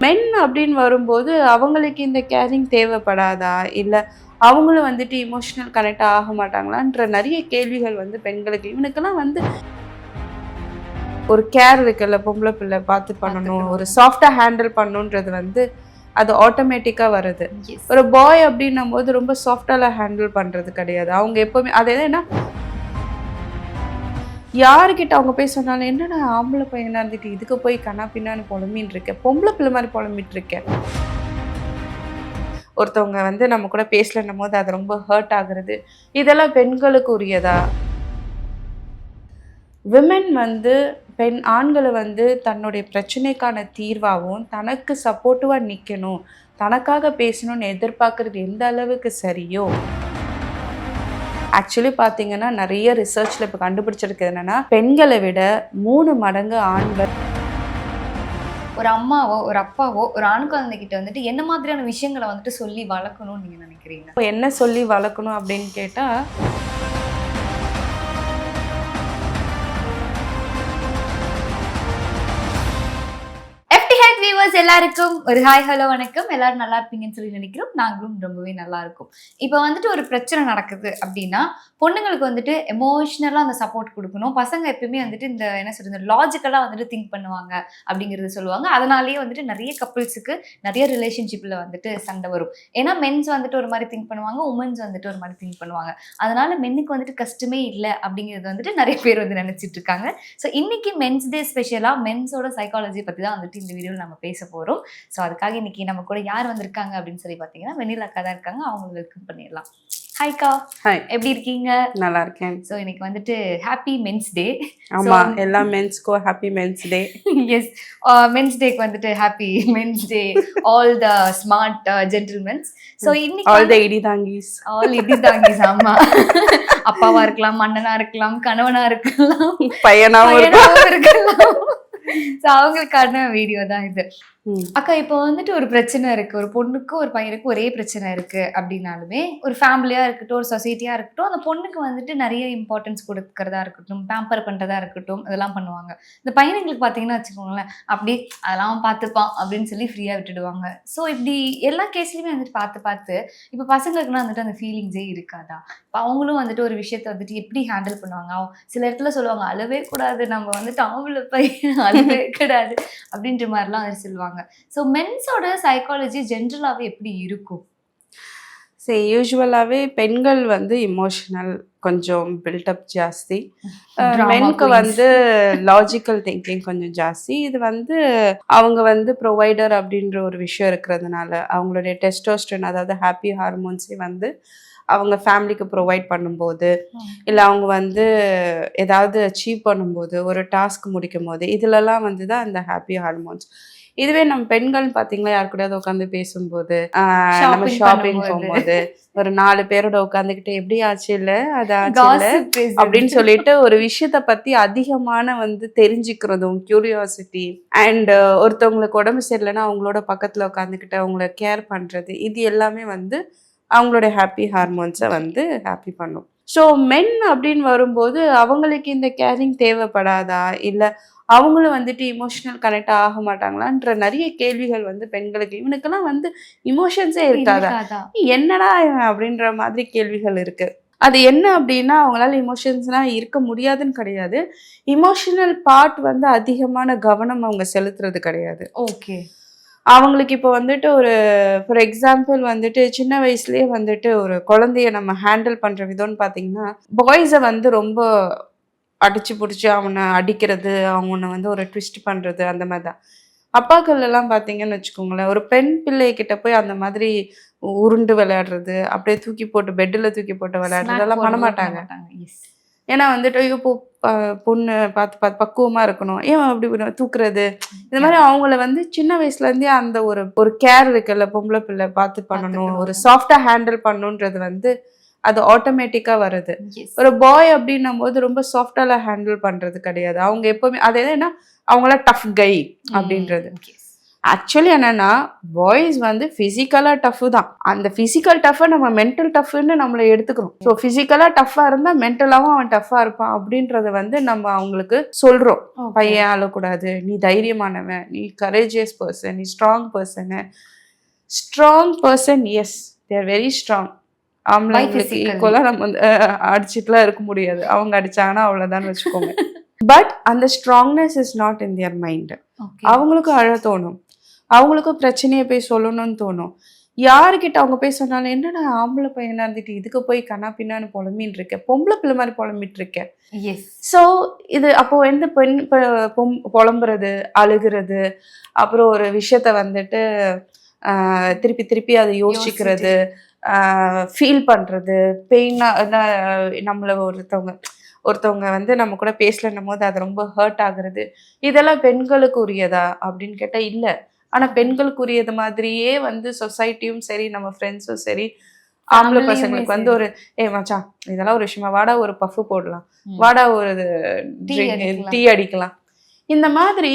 மென் அப்படின்னு வரும்போது அவங்களுக்கு இந்த கேரிங் தேவைப்படாதா? இல்ல அவங்களும் வந்துட்டு எமோஷனல் கனெக்ட் ஆக மாட்டாங்களான்ற நிறைய கேள்விகள் வந்து பெண்களுக்கு. இவனுக்கெல்லாம் வந்து ஒரு கேர் இருக்குல்ல, பொம்பளை பிள்ளை பார்த்து பண்ணணும், ஒரு சாஃப்டா ஹேண்டில் பண்ணணுன்றது வந்து அது ஆட்டோமேட்டிக்கா வருது. ஒரு பாய் அப்படின்னும் போது ரொம்ப சாஃப்டாலாம் ஹேண்டில் பண்றது கிடையாது. அவங்க எப்பவுமே அது என்னன்னா யாருக்கிட்ட அவங்க போய் சொன்னாலும் என்னடா ஆம்பளை பையனா இருந்துட்டு இதுக்கு போய் கண்ணா பின்னான்னு புலம்பின்னு இருக்கேன், பொம்பளை பிள்ளை மாதிரி புலம்பிட்டு இருக்கேன். ஒருத்தவங்க வந்து நம்ம கூட பேசலன்னும் போது அது ரொம்ப ஹர்ட் ஆகுறது, இதெல்லாம் பெண்களுக்கு உரியதா? விமென் வந்து ஆண்களை வந்து தன்னுடைய பிரச்சனைக்கான தீர்வாகவும் தனக்கு சப்போர்ட்டிவாக நிற்கணும், தனக்காக பேசணும்னு எதிர்பார்க்குறது எந்த அளவுக்கு சரியோ, ஆக்சுவலி பார்த்தீங்கன்னா நிறைய ரிசர்ச்சில் இப்போ கண்டுபிடிச்சிருக்கு என்னென்னா, பெண்களை விட 3 மடங்கு ஆண்கள். ஒரு அம்மாவோ ஒரு அப்பாவோ ஒரு ஆண் குழந்தைகிட்ட வந்துட்டு என்ன மாதிரியான விஷயங்களை வந்துட்டு சொல்லி வளர்க்கணும்னு நீங்க நினைக்கிறீங்க? என்ன சொல்லி வளர்க்கணும் அப்படின்னு கேட்டால், வியூவர்ஸ் எல்லாருக்கும் ஒரு ஹாய் ஹலோ வணக்கம். எல்லாரும் நல்லா இருப்பீங்கன்னு சொல்லி நினைக்கிறோம். நாங்களும் ரொம்பவே நல்லா இருக்கும். இப்போ வந்துட்டு ஒரு பிரச்சனை நடக்குது அப்படின்னா பொண்ணுங்களுக்கு வந்துட்டு எமோஷ்னலா அந்த சப்போர்ட் கொடுக்கணும். பசங்க எப்பயுமே வந்துட்டு இந்த என்ன சொல்றது லாஜிக்கலா வந்துட்டு திங்க் பண்ணுவாங்க அப்படிங்கிறது சொல்லுவாங்க. அதனாலேயே வந்துட்டு நிறைய கப்பிள்ஸுக்கு நிறைய ரிலேஷன்ஷிப்ல வந்துட்டு சண்டை வரும். ஏன்னா மென்ஸ் வந்துட்டு ஒரு மாதிரி திங்க் பண்ணுவாங்க, உமன்ஸ் வந்துட்டு ஒரு மாதிரி திங்க் பண்ணுவாங்க. அதனால மென்னுக்கு வந்துட்டு கஷ்டமே இல்லை அப்படிங்கிறது வந்துட்டு நிறைய பேர் வந்து நினைச்சிட்டு இருக்காங்க. ஸோ இன்னைக்கு மென்ஸ் டே ஸ்பெஷலா மென்ஸோட சைக்காலஜி பத்தி தான் வந்துட்டு இந்த வீடியோவில் நம்ம பேச போறோம். ஸோ அதுக்காக இன்னைக்கு நம்ம கூட யார் வந்திருக்காங்க அப்படின்னு சொல்லி பார்த்தீங்கன்னா வெண்ணிலா அக்கா தான் இருக்காங்க. அவங்களை வெல்கம் பண்ணிடலாம். ஹாய்க்கா. ஹாய், எப்படி இருக்கீங்க? நல்லா இருக்கேன். ஸோ இன்னைக்கு வந்துட்டு ஹாப்பி மென்ஸ் டே. ஆமா, எல்லா மென்ஸ்க்கும் happy men's day. Yes, men's டேக்கு வந்துட்டு happy men's day all the smart gentlemens. So இன்னைக்கு ஆல் த இடிதாங்கீஸ். ஆல் இடிதாங்கீஸ். ஆமா, அப்பாவா இருக்கலாம், அண்ணனா இருக்கலாம், கணவனா இருக்கலாம், பையனாவும் இருக்கலாம். ஸோ அவங்களுக்கான வீடியோ தான் இது. அக்கா, இப்போ வந்துட்டு ஒரு பிரச்சனை இருக்கு, ஒரு பொண்ணுக்கும் ஒரு பையனுக்கும் ஒரே பிரச்சனை இருக்கு அப்படின்னாலுமே ஒரு ஃபேமிலியா இருக்கட்டும், ஒரு சொசைட்டியா இருக்கட்டும், அந்த பொண்ணுக்கு வந்துட்டு நிறைய இம்பார்ட்டன்ஸ் கொடுக்கறதா இருக்கட்டும், பேம்பர் பண்றதா இருக்கட்டும், இதெல்லாம் பண்ணுவாங்க. இந்த பையனுங்களுக்கு பார்த்தீங்கன்னா வச்சுக்கோங்களேன், அப்படி அதெல்லாம் பார்த்துப்பான் அப்படின்னு சொல்லி ஃப்ரீயா விட்டுடுவாங்க. ஸோ இப்படி எல்லா கேஸ்லயுமே வந்துட்டு பார்த்து இப்போ பசங்களுக்குலாம் வந்துட்டு அந்த ஃபீலிங்ஸே இருக்காதா? இப்போ அவங்களும் வந்துட்டு ஒரு விஷயத்த வந்துட்டு எப்படி ஹேண்டில் பண்ணுவாங்க? சில இடத்துல சொல்லுவாங்க அழவே கூடாது, நம்ம வந்துட்டு ஆம்பளை பையன் அழவே கூடாது அப்படின்ற மாதிரிலாம் வந்து சொல்லுவாங்க. ஸோ மென்ஸோட சைக்காலஜி ஜென்ரலாகவே எப்படி இருக்கும்? சரி, யூஸ்வலாகவே பெண்கள் வந்து இமோஷனல் கொஞ்சம் பில்டப் ஜாஸ்தி, மென்க்கு வந்து லாஜிக்கல் திங்கிங் கொஞ்சம் ஜாஸ்தி. இது வந்து அவங்க வந்து ப்ரொவைடர் அப்படின்ற ஒரு விஷயம் இருக்கிறதுனால அவங்களுடைய டெஸ்டோஸ்டரோன், அதாவது ஹாப்பி ஹார்மோன்ஸே வந்து அவங்க ஃபேமிலிக்கு ப்ரொவைட் பண்ணும்போது, இல்லை அவங்க வந்து ஏதாவது அச்சீவ் பண்ணும்போது, ஒரு டாஸ்க் முடிக்கும் போது, இதுலலாம் வந்து தான் அந்த ஹாப்பி ஹார்மோன்ஸ். இதுவே நம்ம பெண்கள் பார்த்தீங்களா, யார் கூடயாவது உட்காந்து பேசும்போது, நம்ம ஷாப்பிங் போகும்போது ஒரு 4 பேரோட உட்காந்துக்கிட்டு எப்படி ஆச்சு இல்லை அது ஆச்சு இல்லை அப்படின்னு சொல்லிட்டு ஒரு விஷயத்த பத்தி அதிகமான வந்து தெரிஞ்சுக்கிறதும், கியூரியாசிட்டி அண்ட் ஒருத்தவங்களுக்கு உடம்பு சரியில்லைன்னா அவங்களோட பக்கத்துல உட்காந்துக்கிட்டு அவங்கள கேர் பண்றது, இது எல்லாமே வந்து அவங்களோட ஹாப்பி ஹார்மோன்ஸை வந்து ஹாப்பி பண்ணும். ஸோ மென் அப்படின்னு வரும்போது அவங்களுக்கு இந்த கேரிங் தேவைப்படாதா? இல்லை அவங்களும் வந்துட்டு எமோஷனல் கனெக்ட் ஆக மாட்டாங்களான்ற நிறைய கேள்விகள் வந்து பெண்களுக்கு. இவனுக்கெல்லாம் வந்து இமோஷன்ஸே இருக்காதா, என்னடா இவன் அப்படின்ற மாதிரி கேள்விகள் இருக்கு. அது என்ன அப்படின்னா, அவங்களால இமோஷன்ஸ்லாம் இருக்க முடியாதுன்னு கிடையாது, இமோஷனல் பார்ட் வந்து அதிகமான கவனம் அவங்க செலுத்துறது கிடையாது. ஓகே, அவங்களுக்கு இப்போ வந்துட்டு ஒரு ஃபார் எக்ஸாம்பிள் வந்துட்டு சின்ன வயசுலேயே வந்துட்டு ஒரு குழந்தைய நம்ம ஹேண்டில் பண்ணுற விதம்னு பார்த்தீங்கன்னா, பாய்ஸை வந்து ரொம்ப அடிச்சு பிடிச்சி அவனை அடிக்கிறது, அவனை வந்து ஒரு ட்விஸ்ட் பண்ணுறது, அந்த மாதிரி தான். அப்பாக்கள் எல்லாம் பார்த்தீங்கன்னு வச்சுக்கோங்களேன், ஒரு பெண் பிள்ளைகிட்ட போய் அந்த மாதிரி உருண்டு விளையாடுறது, அப்படியே தூக்கி போட்டு பெட்டில் தூக்கி போட்டு விளையாடுறது அதெல்லாம் பண்ண மாட்டாங்க. ஏன்னா வந்துட்டு ஐயோ பொண்ணு பார்த்து பக்குவமாக இருக்கணும், ஏன் அப்படி தூக்குறது, இந்த மாதிரி அவங்கள வந்து சின்ன வயசுலேருந்தே அந்த ஒரு கேர் இருக்குல்ல, பொம்பளை பிள்ளை பார்த்து பண்ணணும், ஒரு சாஃப்டாக ஹேண்டில் பண்ணணுன்றது வந்து அது ஆட்டோமேட்டிக்காக வருது. ஒரு பாய் அப்படின்னும் போது ரொம்ப சாஃப்டாலாம் ஹேண்டில் பண்ணுறது கிடையாது. அவங்க எப்போவுமே அது என்னன்னா அவங்கள டஃப் கை அப்படின்றது. ஆக்சுவலி என்னன்னா பாய்ஸ் வந்து ஃபிசிக்கலாக டஃப் தான். அந்த ஃபிசிக்கல் டஃப்பை நம்ம மென்டல் டஃப்னு நம்மளை எடுத்துக்கிறோம். ஸோ ஃபிசிக்கலாக டஃப்பாக இருந்தால் மென்டலாகவும் அவன் டஃப்பாக இருப்பான் அப்படின்றத வந்து நம்ம அவங்களுக்கு சொல்கிறோம். பையன் அழக்கூடாது, நீ தைரியமானவன், நீ கரேஜியஸ் பர்சன், நீ strong person. Strong person, yes, they're very strong. ஆம்பளைங்களுக்கு ஈக்குவலாக நம்ம வந்து அடிச்சுட்டுலாம் இருக்க முடியாது. அவங்க அடிச்சாங்கன்னா அவ்வளோதான் வச்சுக்கோங்க. பட் அந்த strongness is not in their mind. அவங்களுக்கும் அழ தோணும், அவங்களுக்கும் பிரச்சனையை போய் சொல்லணும்னு தோணும். யாருக்கிட்ட அவங்க போய் சொன்னாலும் என்னடா ஆம்பளை பையனா இருந்துட்டு இதுக்கு போய் கண்ணா பின்னான்னு புலம்பின்னு இருக்கேன், பொம்பளை பிள்ளை மாதிரி புலம்பிட்டு இருக்கேன். ஸோ இது அப்போ எந்த பெண் புலம்புறது, அழுகிறது, அப்புறம் ஒரு விஷயத்த வந்துட்டு திருப்பி திருப்பி அதை யோசிக்கிறது, ஃபீல் பண்ணுறது, பெயினாக நம்மளை ஒருத்தவங்க வந்து நம்ம கூட பேசலன்னும் போது அது ரொம்ப ஹர்ட் ஆகுறது, இதெல்லாம் பெண்களுக்கு உரியதா அப்படின்னு கேட்டால் இல்லை. ஆனால் பெண்களுக்கு உரியது மாதிரியே வந்து சொசைட்டியும் சரி, நம்ம ஃப்ரெண்ட்ஸும் சரி, ஆம்பளை பசங்களுக்கு வந்து ஒரு மச்சான் இதெல்லாம் ஒரு விஷயமா, வாடா ஒரு பஃப் போடலாம், வாடா ஒரு டீ அடிக்கலாம், இந்த மாதிரி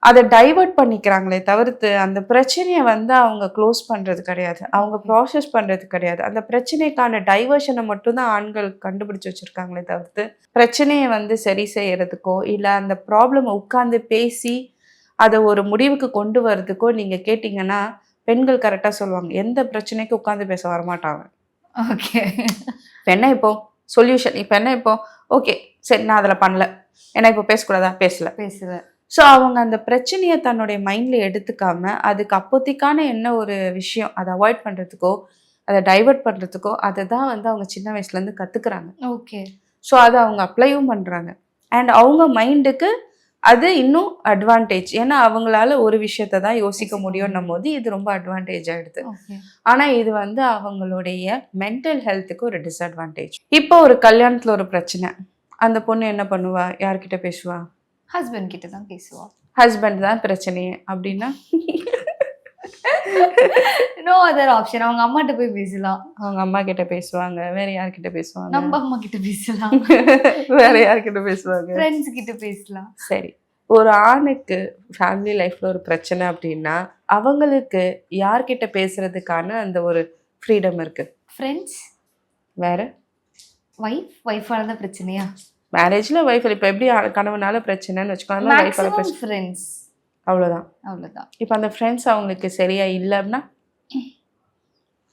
அதை டைவர்ட் பண்ணிக்கிறாங்களே தவிர்த்து அந்த பிரச்சனையை வந்து அவங்க க்ளோஸ் பண்ணுறது கிடையாது, அவங்க ப்ராசஸ் பண்ணுறது கிடையாது. அந்த பிரச்சனைக்கான டைவர்ஷனை மட்டும்தான் ஆண்கள் கண்டுபிடிச்சி வச்சுருக்காங்களே தவிர்த்து பிரச்சனையை வந்து சரி செய்யறதுக்கோ இல்லை அந்த ப்ராப்ளமை உட்காந்து பேசி அதை ஒரு முடிவுக்கு கொண்டு வர்றதுக்கோ நீங்கள் கேட்டிங்கன்னா பெண்கள் கரெக்டாக சொல்லுவாங்க, எந்த பிரச்சனைக்கும் உட்காந்து பேச வரமாட்டாங்க. ஓகே, இப்போ என்ன இப்போ சொல்யூஷன், இப்போ என்ன இப்போ ஓகே சரி நான் அதில் பண்ணல, ஏன்னா இப்போ பேசக்கூடாதா, பேசல. ஸோ அவங்க அந்த பிரச்சனையை தன்னுடைய மைண்டில் எடுத்துக்காம அதுக்கு அப்போதைக்கான என்ன ஒரு விஷயம் அதை அவாய்ட் பண்ணுறதுக்கோ அதை டைவர்ட் பண்ணுறதுக்கோ அதை தான் வந்து அவங்க சின்ன வயசுலேருந்து கற்றுக்குறாங்க. ஓகே, ஸோ அதை அவங்க அப்ளையும் பண்ணுறாங்க. அண்ட் அவங்க மைண்டுக்கு அது இன்னும் அட்வான்டேஜ். ஏன்னா அவங்களால ஒரு விஷயத்தை தான் யோசிக்க முடியும்னும் போது இது ரொம்ப அட்வான்டேஜ் ஆகிடுது. ஆனால் இது வந்து அவங்களுடைய மென்டல் ஹெல்த்துக்கு ஒரு டிஸ்அட்வான்டேஜ். இப்போ ஒரு கல்யாணத்தில் ஒரு பிரச்சனை, அந்த பொண்ணு என்ன பண்ணுவா, யார்கிட்ட பேசுவா, ஹஸ்பண்ட் கிட்ட தான் பேசுவா. ஹஸ்பண்ட் தான் பிரச்சனையே அப்படின்னா நோ அதர் ஆப்ஷன், அவங்க அம்மாட்ட போய் பேசலாம், அவங்க அம்மா கிட்ட பேசுவாங்க, வேற யார்கிட்ட பேசுவாங்க, நம்ம அம்மா கிட்ட பேசலாம், வேற யார்கிட்ட பேசுவாங்க, ஃப்ரெண்ட்ஸ் கிட்ட பேசலாம். சரி, ஒரு ஆணுக்கு ஃபேமிலி லைஃப்ல ஒரு பிரச்சனை அப்படின்னா அவங்களுக்கு யார்கிட்ட பேசுறதுக்கான அந்த ஒரு ஃப்ரீடம் இருக்கு? ஃப்ரெண்ட்ஸ். வேற ஒய்ஃபால தான் பிரச்சனையா? மேரேஜ்ல ஒய்ஃப் இப்போ எப்படி கணவனால பிரச்சனைன்னு வச்சுக்கோங்க, ஒய்ஃபால பிரச்சனை, ஃப்ரெண்ட்ஸ் அவ்வளோதான். இப்போ அந்த ஃப்ரெண்ட்ஸ் அவங்களுக்கு சரியா இல்லை அப்படின்னா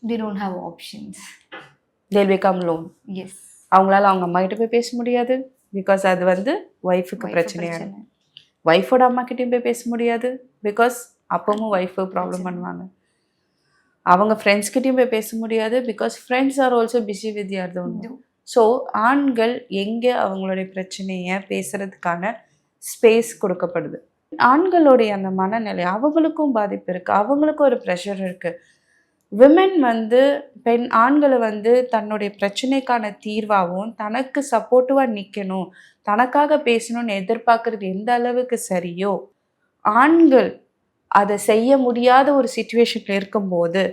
they don't have options, they'll become alone. yes, அவங்களால அவங்க அம்மா கிட்ட போய் பேச முடியாது, பிகாஸ் அது வந்து ஒய்ஃபுக்கு பிரச்சனையான. ஒய்ஃபோட அம்மா கிட்டயும் போய் பேச முடியாது, பிகாஸ் அப்பவும் ஒய்ஃபு ப்ராப்ளம் பண்ணுவாங்க. அவங்க ஃப்ரெண்ட்ஸ் கிட்டயும் போய் பேச முடியாது, because friends are also busy with யார் தோன். ஸோ ஆண்கள் எங்கே அவங்களுடைய பிரச்சனையை பேசுறதுக்கான ஸ்பேஸ் கொடுக்கப்படுது. ஆண்களுடைய அந்த மனநிலை அவங்களுக்கும் பாதிப்பு இருக்குது, அவங்களுக்கும் ஒரு ப்ரெஷர் இருக்குது. விமென் வந்து ஆண்களை வந்து தன்னுடைய பிரச்சனைக்கான தீர்வாகவும் தனக்கு சப்போர்ட்டிவாக நிற்கணும், தனக்காக பேசணும்னு எதிர்பார்க்கறது எந்த அளவுக்கு சரியோ, ஆண்கள் அதை செய்ய முடியாத ஒரு சிச்சுவேஷனில் இருக்கும்போது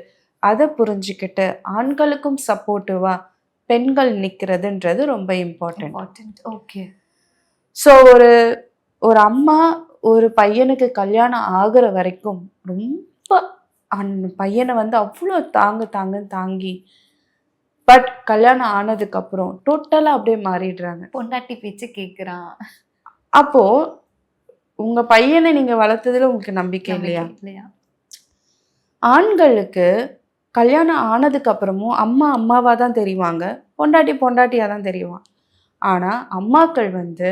அதை புரிஞ்சுக்கிட்டு ஆண்களுக்கும் சப்போர்ட்டிவாக பெண்கள் நிற்கிறதுன்றது ரொம்ப இம்பார்ட்டன்ட். ஓகே. ஸோ ஒரு அம்மா ஒரு பையனுக்கு கல்யாணம் ஆகுற வரைக்கும் ரொம்ப அந்த பையனை வந்து அவ்வளோ தாங்குன்னு தாங்கி, பட் கல்யாணம் ஆனதுக்கப்புறம் டோட்டலாக அப்படியே மாறிடுறாங்க. பொண்டாட்டி பேச்சு கேட்குறான். அப்போது உங்கள் பையனை நீங்கள் வளர்த்ததில் உங்களுக்கு நம்பிக்கை இல்லையா? ஆண்களுக்கு கல்யாணம் ஆனதுக்கப்புறமும் அம்மாவாக தான் தெரிவாங்க, பொண்டாட்டியாக தான் தெரியுவான். ஆனால் அம்மாக்கள் வந்து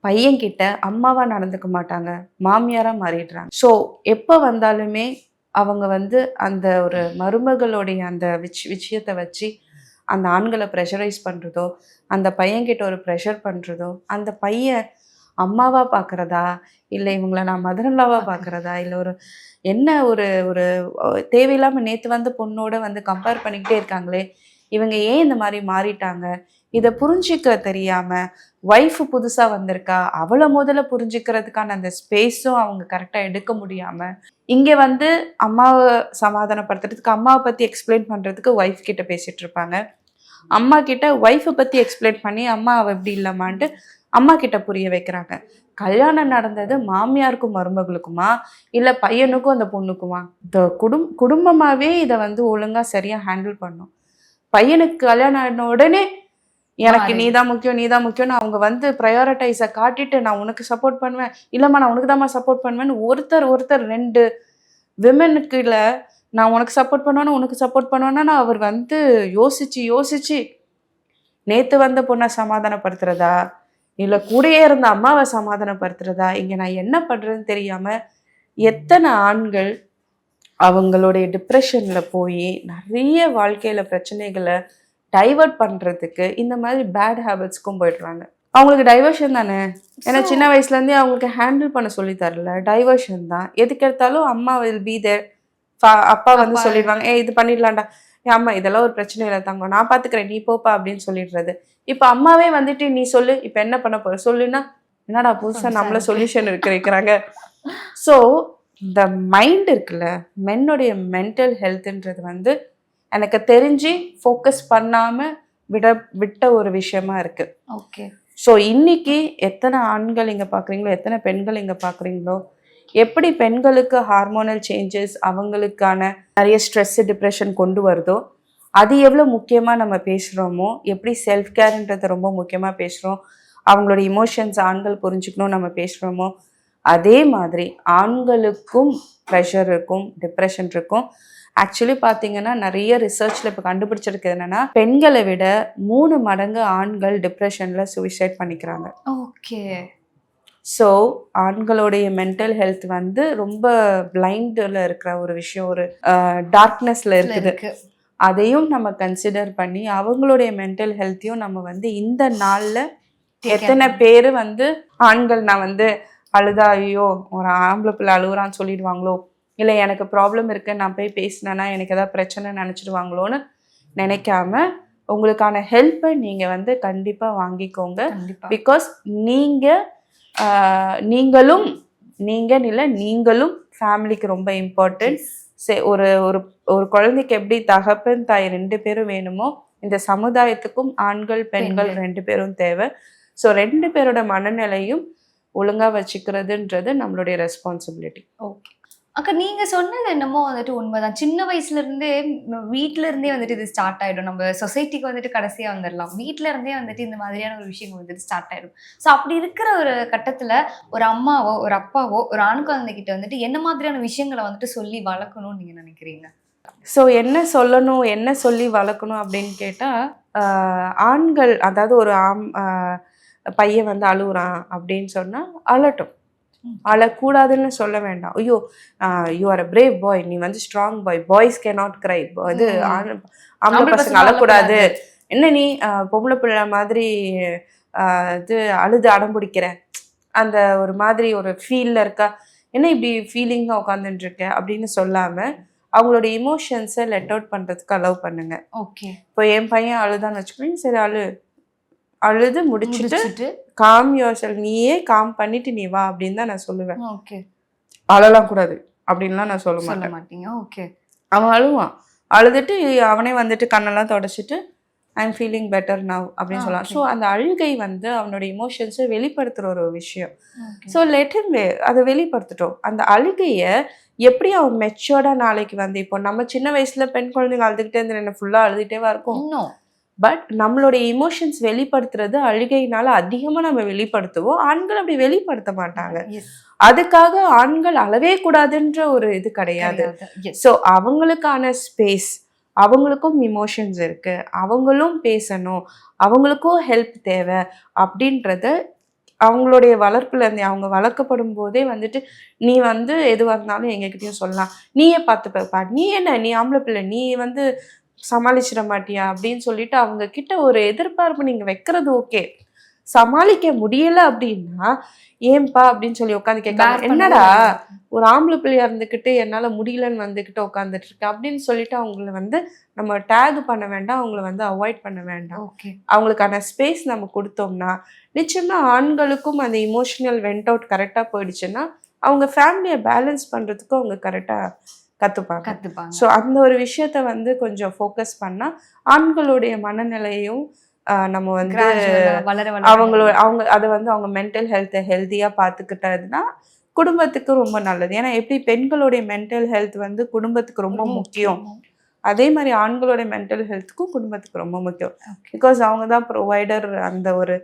பையன்கிட்ட அம்மாவாக நடந்துக்க மாட்டாங்க, மாமியாராக மாறிடுறாங்க. ஸோ எப்போ வந்தாலுமே அவங்க வந்து அந்த ஒரு மருமகளுடைய அந்த விஷயத்தை வச்சு அந்த ஆண்களை ப்ரெஷரைஸ் பண்ணுறதோ, அந்த பையன்கிட்ட ஒரு ப்ரெஷர் பண்ணுறதோ, அந்த பையன் அம்மாவாக பார்க்குறதா இல்லை இவங்கள நான் மதர்லாவாக பார்க்குறதா, இல்லை ஒரு என்ன ஒரு ஒரு தேவையில்லாமல் நேற்று வந்து பொண்ணோட வந்து கம்பேர் பண்ணிக்கிட்டே இருக்காங்களே, இவங்க ஏன் இந்த மாதிரி மாறிட்டாங்க, இதை புரிஞ்சிக்க தெரியாமல், ஒய்ஃபு புதுசாக வந்திருக்கா அவளை முதல்ல புரிஞ்சுக்கிறதுக்கான அந்த ஸ்பேஸும் அவங்க கரெக்டாக எடுக்க முடியாமல், இங்கே வந்து அம்மாவை சமாதானப்படுத்துறதுக்கு அம்மாவை பற்றி எக்ஸ்பிளைன் பண்ணுறதுக்கு ஒய்ஃப் கிட்ட பேசிகிட்டு இருப்பாங்க, அம்மா கிட்ட ஒய்ஃபை பற்றி எக்ஸ்பிளைன் பண்ணி அம்மா அவள் எப்படி இல்லைம்மான்ட்டு அம்மா கிட்ட புரிய வைக்கிறாங்க. கல்யாணம் நடந்தது மாமியாருக்கும் மருமகளுக்குமா இல்ல பையனுக்கும் அந்த பொண்ணுக்குமா? இந்த குடும்பமாவே இதை வந்து ஒழுங்கா சரியா ஹேண்டில் பண்ணும். பையனுக்கு கல்யாணம் ஆன உடனே எனக்கு நீதான் முக்கியம்னு அவங்க வந்து ப்ரையாரிட்டைஸை காட்டிட்டு நான் உனக்கு சப்போர்ட் பண்ணுவேன், இல்லம்மா நான் உனக்கு தான்மா சப்போர்ட் பண்ணுவேன்னு ஒருத்தர் 2 விமெனுக்குள்ள நான் உனக்கு சப்போர்ட் பண்ணுவேன்னா அவர் வந்து யோசிச்சு நேத்து வந்த பொண்ணை சமாதானப்படுத்துறதா இல்ல கூடயே இருந்த அம்மாவை சமாதானப்படுத்துறதா, இங்க நான் என்ன பண்றதுன்னு தெரியாம எத்தனை ஆண்கள் அவங்களுடைய டிப்ரெஷன்ல போய் நிறைய வாழ்க்கையில பிரச்சனைகளை டைவர்ட் பண்றதுக்கு இந்த மாதிரி பேட் ஹேபிட்ஸ்க்கும் போயிடுறாங்க. அவங்களுக்கு டைவர்ஷன் தானே, ஏன்னா சின்ன வயசுல இருந்தே அவங்களுக்கு ஹேண்டில் பண்ண சொல்லி தரல, டைவர்ஷன் தான். எதுக்கு எடுத்தாலும் அம்மா வில் பி தேர், அப்பா வந்து சொல்லிடுவாங்க இது பண்ணிடலாம்டா, என் அம்மா இதெல்லாம் ஒரு பிரச்சனை இல்லை தாங்க, நான் பாத்துக்கிறேன் நீ போப்பா அப்படின்னு சொல்லிடுறது. இப்ப அம்மாவே வந்துட்டு நீ சொல்லு இப்ப என்ன பண்ண போற சொல்லுன்னா, என்னடா புதுசா நம்மள சொல்யூஷன் வைக்கிறாங்க. ஸோ இந்த மைண்ட் இருக்குல்ல, மென்னுடைய மென்டல் ஹெல்த்ன்றது வந்து எனக்கு தெரிஞ்சு ஃபோக்கஸ் பண்ணாம விட்ட ஒரு விஷயமா இருக்கு. ஓகே. ஸோ இன்னைக்கு எத்தனை ஆண்கள் இங்க பாக்குறீங்களோ, எத்தனை பெண்கள் இங்க பாக்குறீங்களோ, எப்படி பெண்களுக்கு ஹார்மோனல் சேஞ்சஸ் அவங்களுக்கான நிறைய ஸ்ட்ரெஸ் டிப்ரெஷன் கொண்டு வருதோ, அது எவ்வளோ முக்கியமாக நம்ம பேசுகிறோமோ, எப்படி செல்ஃப் கேர்ன்றதை ரொம்ப முக்கியமாக பேசுகிறோம், அவங்களோட இமோஷன்ஸ் ஆண்கள் புரிஞ்சுக்கணும் நம்ம பேசுகிறோமோ, அதே மாதிரி ஆண்களுக்கும் ப்ரெஷர் இருக்கும், டிப்ரெஷன் இருக்கும். ஆக்சுவலி பார்த்தீங்கன்னா நிறைய ரிசர்ச்சில் இப்போ கண்டுபிடிச்சிருக்கு என்னன்னா, பெண்களை விட 3 மடங்கு ஆண்கள் டிப்ரெஷனில் சூசைட் பண்ணிக்கிறாங்க. ஓகே. ஸோ ஆண்களுடைய மென்டல் ஹெல்த் வந்து ரொம்ப பிளைண்டில் இருக்கிற ஒரு விஷயம், ஒரு டார்க்னஸ்ல இருக்குது. அதையும் நம்ம கன்சிடர் பண்ணி அவங்களுடைய மென்டல் ஹெல்த்தையும் நம்ம வந்து இந்த நாளில் எத்தனை பேர் வந்து ஆண்கள் நான் வந்து அழுதா ஐயோ ஒரு ஆம்பளை பிள்ளை அழுகுறான்னு சொல்லிடுவாங்களோ, இல்லை எனக்கு ப்ராப்ளம் இருக்கு நான் போய் பேசினேன்னா எனக்கு ஏதாவது பிரச்சனை நினச்சிடுவாங்களோன்னு நினைக்காம உங்களுக்கான ஹெல்ப்பை நீங்கள் வந்து கண்டிப்பாக வாங்கிக்கோங்க. பிகாஸ் நீங்களும் ஃபேமிலிக்கு ரொம்ப இம்பார்ட்டன்ட். ஒரு ஒரு ஒரு குழந்தைக்கு எப்படி தகப்பன் தாய் 2 பேரும் வேணுமோ, இந்த சமுதாயத்துக்கும் ஆண்கள் பெண்கள் 2 பேரும் தேவை. ஸோ 2 பேரோட மனநிலையும் ஒழுங்கா வச்சுக்கிறதுன்றது நம்மளுடைய ரெஸ்பான்சிபிலிட்டி. ஓகே அக்கா, நீங்க சொன்னது என்னமோ வந்துட்டு உண்மைதான். சின்ன வயசுல இருந்தே வீட்டுல இருந்தே வந்துட்டு இது ஸ்டார்ட் ஆயிடும். நம்ம சொசைட்டிக்கு வந்துட்டு கடைசியா வந்துடலாம், வீட்டுல இருந்தே வந்துட்டு இந்த மாதிரியான ஒரு விஷயங்கள் வந்துட்டு ஸ்டார்ட் ஆயிடும். ஸோ அப்படி இருக்கிற ஒரு கட்டத்துல ஒரு அம்மாவோ ஒரு அப்பாவோ ஒரு ஆண் குழந்தைகிட்ட வந்துட்டு என்ன மாதிரியான விஷயங்களை வந்துட்டு சொல்லி வளர்க்கணும்னு நீங்க நினைக்கிறீங்க? ஸோ என்ன சொல்லணும், என்ன சொல்லி வளர்க்கணும் அப்படின்னு கேட்டால், ஆண்கள் அதாவது ஒரு பையன் வந்து அழுகுறான் அப்படின்னு சொன்னால் அழட்டும், அழக்கூடாதுன்னு சொல்ல வேண்டாம். ஐயோ you are a brave boy, நீ வந்து strong boy, boys can not cry, இது ஆம்பளை பசங்க அழக்கூடாது, என்ன நீ பொம்பளை பிள்ளை மாதிரி இது அழுது அடம்பிடிக்கிற, அந்த ஒரு மாதிரி ஒரு ஃபீலில் இருக்கா, என்ன இப்படி ஃபீலிங்காக உட்காந்துட்டு இருக்க அப்படின்னு சொல்லாமல் அவங்களோட இமோஷன்ஸை லெட் அவுட் பண்ணுறதுக்கு அலோவ் பண்ணுங்க. ஓகே. இப்போ என் பையன் அழுதான்னு வச்சுக்கோங்க, சரி அழுது முடிச்சுட்டு காம் யுவர் செல்ஃப், நீயே காம் பண்ணிட்டு நீ வா அப்படின்னு தான் நான் சொல்லுவேன். ஓகே. அழலாம் கூடாது அப்படின்லாம் நான் சொல்ல மாட்டேன். ஓகே. அவன் அழுவான், அழுதுட்டு அவனே வந்துட்டு கண்ணெல்லாம் தொடச்சிட்டு I am feeling better now அப்படின்னு சொல்லலாம். ஸோ அந்த அழுகை வந்து அவனோட இமோஷன்ஸை வெளிப்படுத்துகிற ஒரு விஷயம். ஸோ லெட் ஹிம் அதை வெளிப்படுத்திட்டோம். அந்த அழுகையை எப்படி அவன் மெச்சோர்டாக நாளைக்கு வந்து, இப்போ நம்ம சின்ன வயசுல பெண் குழந்தைங்க அழுதுகிட்டே இருந்து என்ன ஃபுல்லாக அழுதுகிட்டேவா இருக்கும். பட் நம்மளுடைய இமோஷன்ஸ் வெளிப்படுத்துறது அழுகையினால அதிகமாக நம்ம வெளிப்படுத்துவோம், ஆண்கள் அப்படி வெளிப்படுத்த மாட்டாங்க. அதுக்காக ஆண்கள் அழவே கூடாதுன்ற ஒரு இது கிடையாது. ஸோ அவங்களுக்கான ஸ்பேஸ், அவங்களுக்கும் இமோஷன்ஸ் இருக்கு, அவங்களும் பேசணும், அவங்களுக்கும் ஹெல்ப் தேவை அப்படின்றத அவங்களுடைய வளர்ப்புல இருந்து அவங்க வளர்க்கப்படும் போதே வந்துட்டு நீ வந்து எதுவாக இருந்தாலும் எங்ககிட்டயும் சொல்லலாம், நீயே பார்த்துப்பா, நீ என்ன நீ ஆம்பளை பிள்ளை, நீ வந்து சமாளிச்சிட மாட்டியா அப்படின்னு சொல்லிட்டு அவங்க கிட்ட ஒரு எதிர்பார்ப்பு நீங்க வைக்கிறது ஓகே. சமாளிக்க முடியல அப்படின்னா ஏன்பா அப்படின்னு சொல்லி உட்காந்து கேட்காம, என்னடா ஒரு ஆம்பளை பிள்ளையா இருந்துக்கிட்டு என்னால முடியலன்னு வந்துக்கிட்டு உட்காந்துட்டு இருக்கேன் அப்படின்னு சொல்லிட்டு அவங்கள வந்து நம்ம டேக் பண்ண வேண்டாம், அவங்கள வந்து அவாய்ட் பண்ண வேண்டாம். அவங்களுக்கான ஸ்பேஸ் நம்ம கொடுத்தோம்னா நிச்சயமா ஆண்களுக்கும் அந்த இமோஷனல் வெண்ட் அவுட் கரெக்டாக போயிடுச்சுன்னா அவங்க ஃபேமிலியை பேலன்ஸ் பண்ணுறதுக்கும் அவங்க கரெக்டாக கற்றுப்பாங்க. ஸோ அந்த ஒரு விஷயத்த வந்து கொஞ்சம் ஃபோக்கஸ் பண்ணால் ஆண்களுடைய மனநிலையும் நம்ம வந்து Gradual-ஆ வளர வளர அவங்க அதை வந்து அவங்க மென்டல் ஹெல்த்தை ஹெல்த்தியாக பார்த்துக்கிட்டதுன்னா குடும்பத்துக்கு ரொம்ப நல்லது. ஏன்னா எப்படி பெண்களுடைய மென்டல் ஹெல்த் வந்து குடும்பத்துக்கு ரொம்ப முக்கியம், அதே மாதிரி ஆண்களுடைய மென்டல் ஹெல்த்துக்கும் குடும்பத்துக்கு ரொம்ப முக்கியம். பிகாஸ் அவங்க தான் ப்ரொவைடர். அந்த ஒரு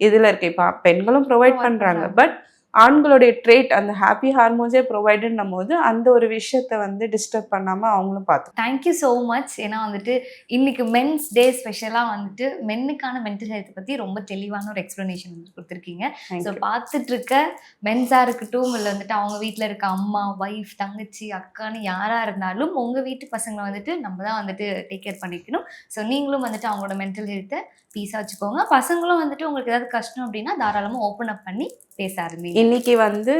இதில் இருக்கு. இப்போ பெண்களும் ப்ரொவைட் பண்ணுறாங்க, பட் ஆண்களுடைய ட்ரேட் அந்த ஹாப்பி ஹார்மோன்ஸே ப்ரொவைடுன்னும் போது அந்த ஒரு விஷயத்தை வந்து டிஸ்டர்ப் பண்ணாமல் அவங்களும் பார்த்து. Thank you so much. ஏன்னா வந்துட்டு இன்னைக்கு மென்ஸ் டே ஸ்பெஷலாக வந்துட்டு மென்னுக்கான மென்டல் ஹெல்த்தை பற்றி ரொம்ப தெளிவான ஒரு எக்ஸ்ப்ளனேஷன் வந்து கொடுத்துருக்கீங்க. ஸோ பார்த்துட்டு இருக்க மென்ஸாக இருக்கட்டும், இல்லை வந்துட்டு அவங்க வீட்டில் இருக்க அம்மா, ஒய்ஃப், தங்கச்சி, அக்கான்னு யாராக இருந்தாலும் உங்கள் வீட்டு பசங்களை வந்துட்டு நம்ம தான் வந்துட்டு டேக் கேர் பண்ணிக்கணும். ஸோ நீங்களும் வந்துட்டு அவங்களோட மென்டல் ஹெல்த்தை பீஸாக வச்சுக்கோங்க. பசங்களும் வந்துட்டு உங்களுக்கு ஏதாவது கஷ்டம் அப்படின்னா தாராளமாக ஓப்பன் அப் பண்ணி பேச ஆரம்பிங்க. இன்னைக்கு வந்து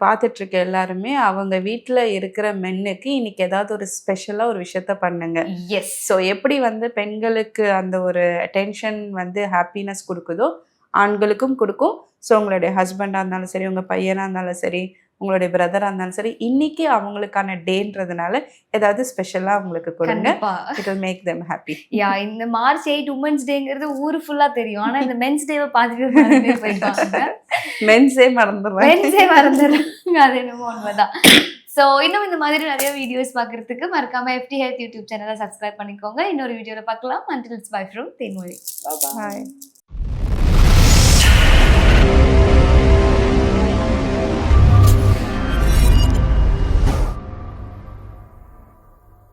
பார்த்துட்டு இருக்க எல்லாருமே அவங்க வீட்டில் இருக்கிற மென்னுக்கு இன்னைக்கு ஏதாவது ஒரு ஸ்பெஷலாக ஒரு விஷயத்த பண்ணுங்க. எஸ். ஸோ எப்படி வந்து பெண்களுக்கு அந்த ஒரு அட்டென்ஷன் வந்து ஹாப்பினஸ் கொடுக்குதோ ஆண்களுக்கும் கொடுக்கும். ஸோ உங்களுடைய ஹஸ்பண்டாக இருந்தாலும் சரி, உங்கள் பையனாக இருந்தாலும் சரி, உங்களுடைய பிரதராக இருந்தாலும் சரி, இன்னைக்கு அவங்களுக்கான டேன்றதுனால ஏதாவது ஸ்பெஷலாக அவங்களுக்கு கொடுங்க. It will make them happy. Yeah, இந்த மார்ச் 8 உமன்ஸ் டேங்கிறது ஊரு ஃபுல்லா தெரியும். ஆனா இந்த மென்ஸ் டேவை பார்த்துட்டு போயிட்டாங்க. மென்ஸே மறந்துடுறாங்க. அது என்னமோ உண்மைதான். ஸோ இன்னும் இந்த மாதிரி நிறைய வீடியோஸ் பார்க்கறதுக்கு மறக்காம FT Health யூடியூப் சேனலை சப்ஸ்கிரைப் பண்ணிக்கோங்க. இன்னொரு வீடியோவில் பார்க்கலாம். Until it's bye from Thenmozhi. Bye.